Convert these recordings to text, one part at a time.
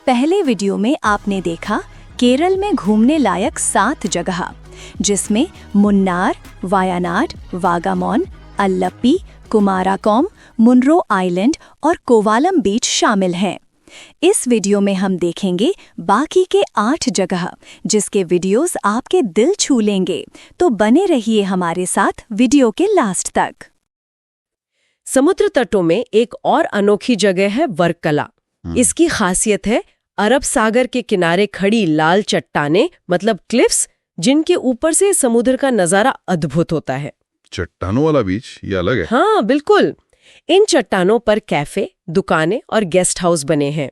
पहले वीडियो में आपने देखा केरल में घूमने लायक 7 जगह, जिसमें मुन्नार, वायनाड, वागामॉन, अल्लप्पी, कुमाराकोम, मुनरो आइलैंड और कोवालम बीच शामिल हैं। इस वीडियो में हम देखेंगे बाकी के 8 जगह, जिसके वीडियोस आपके दिल छू लेंगे। तो बने रहिए हमारे साथ वीडियो के लास्ट तक। समुद्र तटों में एक और अनोखी जगह है वर्कला। इसकी खासियत है अरब सागर के किनारे खड़ी लाल चट्टानें, मतलब क्लिफ्स, जिनके ऊपर से समुद्र का नजारा अद्भुत होता है। चट्टानों वाला बीच ये अलग है। हाँ बिल्कुल। इन चट्टानों पर कैफे, दुकानें और गेस्ट हाउस बने हैं।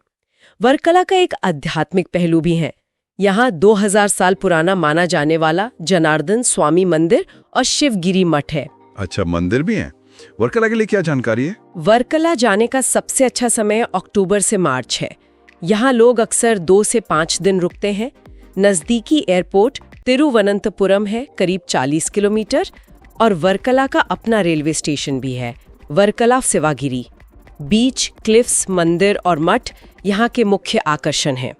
वर्कला का एक आध्यात्मिक पहलू भी है। यहाँ 2000 साल पुराना माना जाने वाला जनार्दन स्वामी मंदिर और शिवगिरी मठ है। अच्छा, मंदिर भी है। वर्कला के लिए क्या जानकारी है? वर्कला जाने का सबसे अच्छा समय अक्टूबर से मार्च है। यहाँ लोग अक्सर 2 से 5 दिन रुकते हैं। नजदीकी एयरपोर्ट तिरुवनंतपुरम है, करीब 40 किलोमीटर, और वर्कला का अपना रेलवे स्टेशन भी है, वर्कला शिवागिरी। बीच, क्लिफ्स, मंदिर और मठ यहाँ के मुख्य आकर्षण हैं।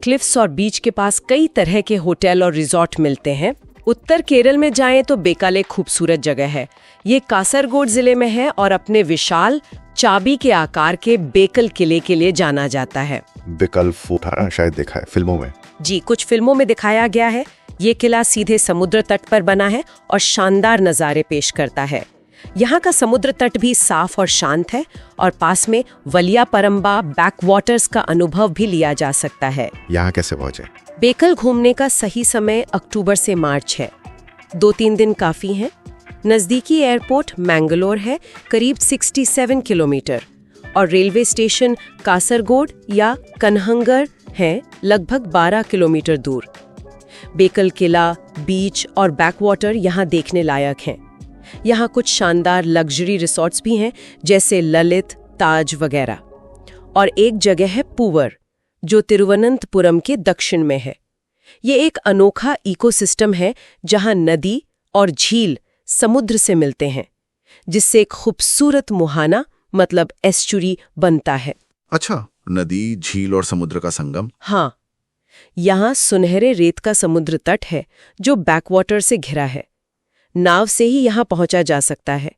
क्लिफ्स और बीच के पास कई तरह के होटल और रिजॉर्ट मिलते हैं। उत्तर केरल में जाएं तो बेकल एक खूबसूरत जगह है। ये कासरगोड जिले में है और अपने विशाल चाबी के आकार के बेकल किले के लिए जाना जाता है। बेकल फोर्ट शायद देखा है फिल्मों में। जी, कुछ फिल्मों में दिखाया गया है। ये किला सीधे समुद्र तट पर बना है और शानदार नज़ारे पेश करता है। यहाँ का समुद्र तट भी साफ और शांत है और पास में वलियापरम्बा बैकवाटर्स का अनुभव भी लिया जा सकता है। यहाँ कैसे पहुँचे? बेकल घूमने का सही समय अक्टूबर से मार्च है। 2-3 दिन काफ़ी हैं। नज़दीकी एयरपोर्ट मैंगलोर है, करीब 67 किलोमीटर, और रेलवे स्टेशन कासरगोड या कन्हंगर है, लगभग 12 किलोमीटर दूर। बेकल किला, बीच और बैकवाटर यहाँ देखने लायक हैं। यहाँ कुछ शानदार लग्जरी रिसॉर्ट्स भी हैं, जैसे ललित, ताज वगैरह। और एक जगह है पूवर, जो तिरुवनंतपुरम के दक्षिण में है। ये एक अनोखा इकोसिस्टम है जहाँ नदी और झील समुद्र से मिलते हैं, जिससे एक खूबसूरत मुहाना, मतलब एस्चुरी, बनता है। अच्छा, नदी, झील और समुद्र का संगम। हाँ, यहाँ सुनहरे रेत का समुद्र तट है जो बैकवाटर से घिरा है। नाव से ही यहाँ पहुंचा जा सकता है।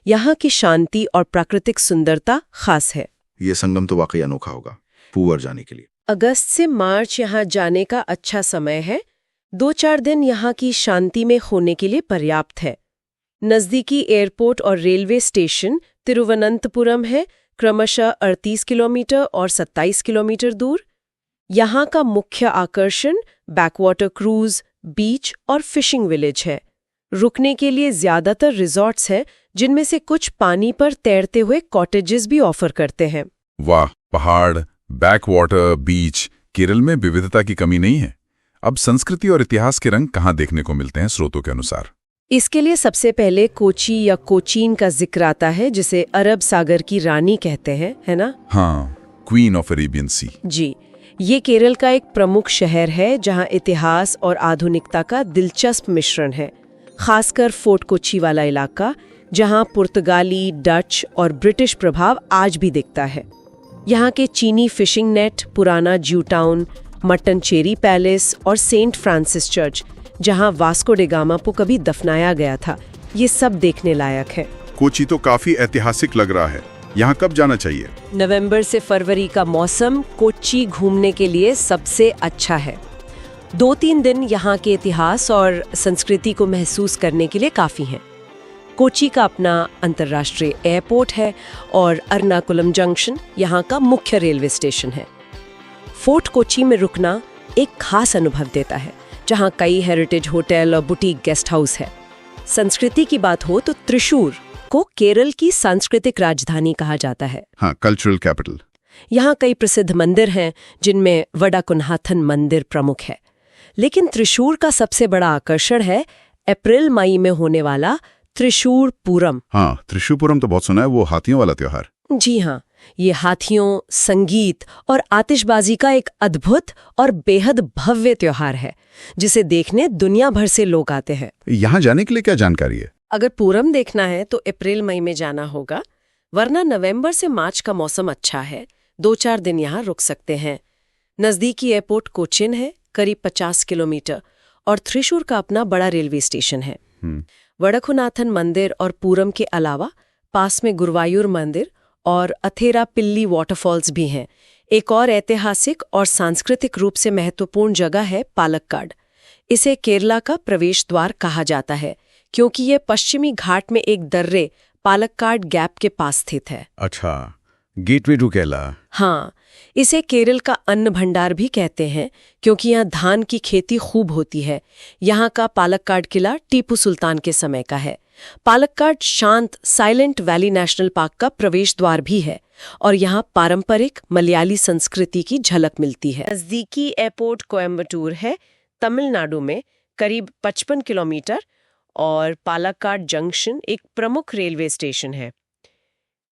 यहाँ की शांति और प्राकृतिक सुंदरता खास है। ये संगम तो वाकई अनोखा होगा पूवर जाने के लिए। अगस्त से मार्च यहाँ जाने का अच्छा समय है। 2-4 दिन यहाँ की शांति में होने के लिए पर्याप्त है। नज़दीकी एयरपोर्ट और रेलवे स्टेशन तिरुवनंतपुरम है, क्रमशः 38 किलोमीटर और 27 किलोमीटर दूर। यहाँ का मुख्य आकर्षण बैकवाटर क्रूज, बीच और फिशिंग विलेज है। रुकने के लिए ज़्यादातर रिजॉर्ट्स हैं, जिनमें से कुछ पानी पर तैरते हुए कॉटेजेस भी ऑफर करते हैं। वाह, पहाड़, बैकवाटर, बीच, केरल में विविधता की कमी नहीं है। अब संस्कृति और इतिहास के रंग कहाँ देखने को मिलते हैं स्रोतों के अनुसार? इसके लिए सबसे पहले कोची या कोचीन का जिक्र आता है, जिसे अरब सागर की रानी कहते हैं, है ना? हाँ, क्वीन ऑफ अरेबियन सी। जी, ये केरल का एक प्रमुख शहर है जहाँ इतिहास और आधुनिकता का दिलचस्प मिश्रण है। खासकर फोर्ट कोची वाला इलाका, जहाँ पुर्तगाली, डच और ब्रिटिश प्रभाव आज भी दिखता है। यहाँ के चीनी फिशिंग नेट, पुराना ज्यू टाउन, मट्टनचेरी पैलेस और सेंट फ्रांसिस चर्च, जहाँ वास्को डे गामा को कभी दफनाया गया था, ये सब देखने लायक है। कोची तो काफी ऐतिहासिक लग रहा है। यहाँ कब जाना चाहिए? नवंबर से फरवरी का मौसम कोची घूमने के लिए सबसे अच्छा है। 2-3 दिन यहाँ के इतिहास और संस्कृति को महसूस करने के लिए काफ़ी हैं। कोची का अपना अंतर्राष्ट्रीय एयरपोर्ट है और अर्नाकुलम जंक्शन यहाँ का मुख्य रेलवे स्टेशन है। फोर्ट कोची में रुकना एक खास अनुभव देता है, जहाँ कई हेरिटेज होटल और बुटीक गेस्ट हाउस है। संस्कृति की बात हो तो त्रिशूर को केरल की सांस्कृतिक राजधानी कहा जाता है। हाँ, कल्चरल कैपिटल। यहाँ कई प्रसिद्ध मंदिर हैं, जिनमें वडाकुन्हाथन मंदिर प्रमुख है। लेकिन त्रिशूर का सबसे बड़ा आकर्षण है अप्रैल-मई में होने वाला त्रिशूर पूरम। हाँ, त्रिशूर पूरम तो बहुत सुना है, वो हाथियों वाला त्योहार। जी हाँ, ये हाथियों, संगीत और आतिशबाजी का एक अद्भुत और बेहद भव्य त्योहार है, जिसे देखने दुनिया भर से लोग आते हैं। यहाँ जाने के लिए क्या जानकारी है? अगर पूरम देखना है तो अप्रैल-मई में जाना होगा, वरना नवंबर से मार्च का मौसम अच्छा है। 2-4 दिन यहाँ रुक सकते हैं। नज़दीकी एयरपोर्ट कोचिन है, करीब 50 किलोमीटर, और थ्रिशूर का अपना बड़ा रेलवे स्टेशन है। वडकुनाथन मंदिर और पूरम के अलावा पास में गुरुवायूर मंदिर और अथेरा पिल्ली वाटरफॉल्स भी हैं। एक और ऐतिहासिक और सांस्कृतिक रूप से महत्वपूर्ण जगह है पालक्काड। इसे केरला का प्रवेश द्वार कहा जाता है क्योंकि ये पश्चिमी घाट में एक दर्रे पालक्काड गैप के पास स्थित है। अच्छा, गेटवे टू केरला। हाँ, इसे केरल का अन्न भंडार भी कहते हैं क्योंकि यहाँ धान की खेती खूब होती है। यहाँ का पालक्काड किला टीपू सुल्तान के समय का है। पालक्काड शांत साइलेंट वैली नेशनल पार्क का प्रवेश द्वार भी है और यहाँ पारंपरिक मलयाली संस्कृति की झलक मिलती है। नजदीकी एयरपोर्ट कोयम्बटूर है, तमिलनाडु में, करीब 55 किलोमीटर, और पालक्काड जंक्शन एक प्रमुख रेलवे स्टेशन है।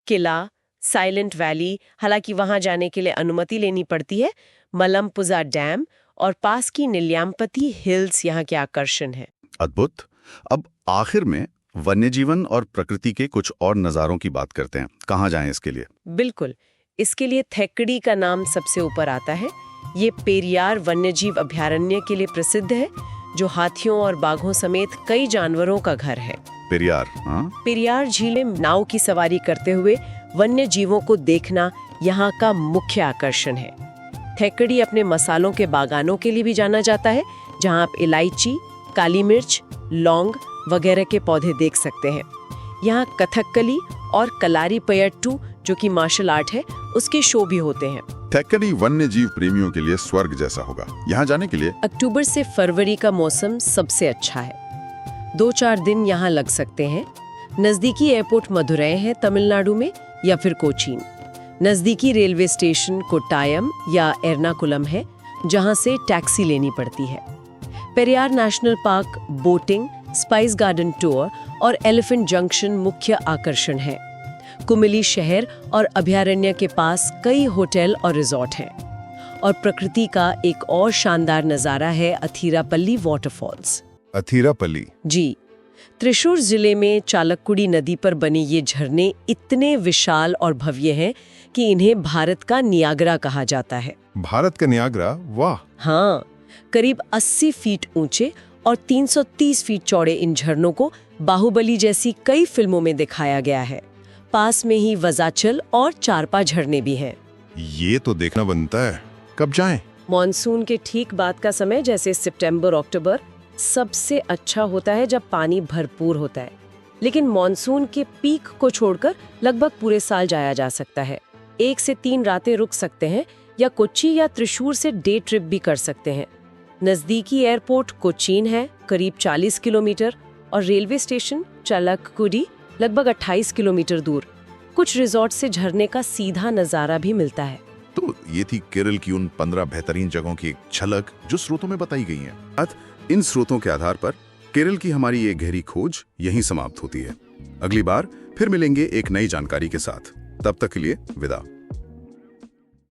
किला, साइलेंट वैली, हालांकि वहां जाने के लिए अनुमति लेनी पड़ती है, मलमपुजा डैम और पास की नील्याम्पति हिल्स यहाँ के आकर्षण हैं। अद्भुत। अब आखिर में वन्यजीवन और प्रकृति के कुछ और नज़ारों की बात करते हैं। कहाँ जाएं इसके लिए? बिल्कुल, इसके लिए थेक्कड़ी का नाम सबसे ऊपर आता है। ये पेरियार वन्यजीव अभयारण्य के लिए प्रसिद्ध है, जो हाथियों और बाघों समेत कई जानवरों का घर है। पेरियार, हाँ? पेरियार झील में नाव की सवारी करते हुए वन्य जीवों को देखना यहाँ का मुख्य आकर्षण है। थेक्कड़ी अपने मसालों के बागानों के लिए भी जाना जाता है, जहाँ आप इलायची, काली मिर्च, लौंग वगैरह के पौधे देख सकते हैं। यहाँ कथकली और कलारीपयट्टू, जो कि मार्शल आर्ट है, उसके शो भी होते हैं। थेक्कड़ी वन्यजीव प्रेमियों के लिए स्वर्ग जैसा होगा। यहाँ जाने के लिए अक्टूबर से फरवरी का मौसम सबसे अच्छा है। 2-4 दिन यहाँ लग सकते हैं। नजदीकी एयरपोर्ट मदुरै है तमिलनाडु में, या फिर कोचीन। नजदीकी रेलवे स्टेशन कोट्टायम या एर्नाकुलम है, जहाँ से टैक्सी लेनी पड़ती है। Periyar national park, boating, spice garden tour और एलिफेंट जंक्शन मुख्य आकर्षण है। कुमिली शहर और अभयारण्य के पास कई होटल और रिजॉर्ट हैं। और प्रकृति का एक और शानदार नज़ारा है अथीरापल्ली वाटरफॉल्स। अथीरापल्ली? जी, त्रिशूर जिले में चालक्कुडी नदी पर बने ये झरने इतने विशाल और भव्य हैं कि इन्हें भारत का नियाग्रा कहा जाता है। भारत का नियाग्रा? वाह! हाँ, करीब 80 फीट ऊंचे और 330 फीट चौड़े इन झरनों को बाहुबली जैसी कई फिल्मों में दिखाया गया है। पास में ही वजाचल और चारपा झरने भी हैं। ये तो देखना बनता है। कब जाएं? मॉनसून के ठीक बाद का समय, जैसे सितंबर अक्टूबर, सबसे अच्छा होता है जब पानी भरपूर होता है। लेकिन मॉनसून के पीक को छोड़कर लगभग पूरे साल जाया जा सकता है। 1 से 3 रातें रुक सकते हैं या कोच्चि या त्रिशूर से डे ट्रिप भी कर सकते हैं। नजदीकी एयरपोर्ट कोचीन है, करीब 40 किलोमीटर, और रेलवे स्टेशन चालक्कुडी लगभग 28 किलोमीटर दूर। कुछ रिजॉर्ट से झरने का सीधा नजारा भी मिलता है। तो ये थी केरल की उन 15 बेहतरीन जगहों की एक झलक जो स्रोतों में बताई गई हैं। इन स्रोतों के आधार पर केरल की हमारी ये गहरी खोज यहीं समाप्त होती है। अगली बार फिर मिलेंगे एक नई जानकारी के साथ। तब तक के लिए विदा।